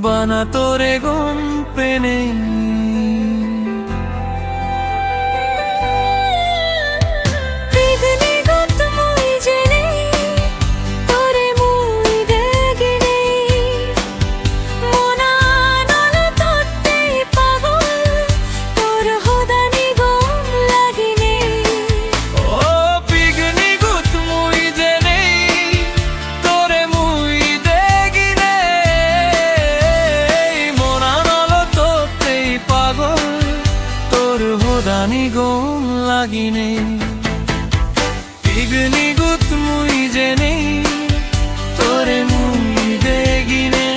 বানা তোরে গম পেনে দানি গম লাগিনে পিগনি গুত মুই জেনে তোরে মুই দেগিনে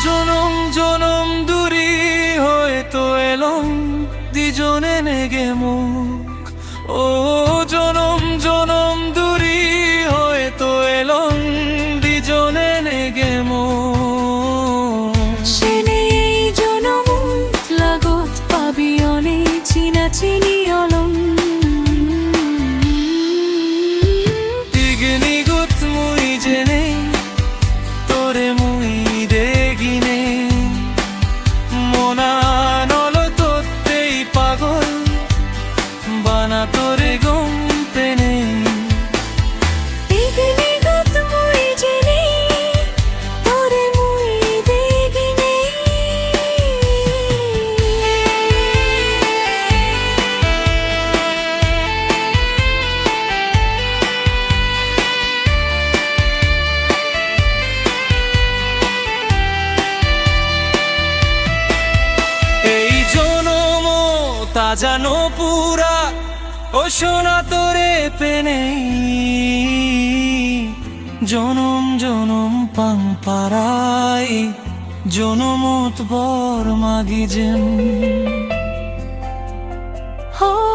জনম জনম দূরি হয়তো এলম দুজনে নেগে মুখ ও জনম জনম দূরি হয়তো এলম দুজনে নেগে মুখ সেনে এই জনম লাগত পাবি অনেক চিনা চিনি অলম পিগনি গুত মুই জেনে তোরে মুই দেগিনে মনা বানা তোরে গম পেনে পিগনি গুত মুই জেনে তোরে মুই দেগিনে এই জনম তা জানো পুরা ও সোনা তোরে পেনে জনম জনম পাং পারাই জনমত বর মাগি যেন ও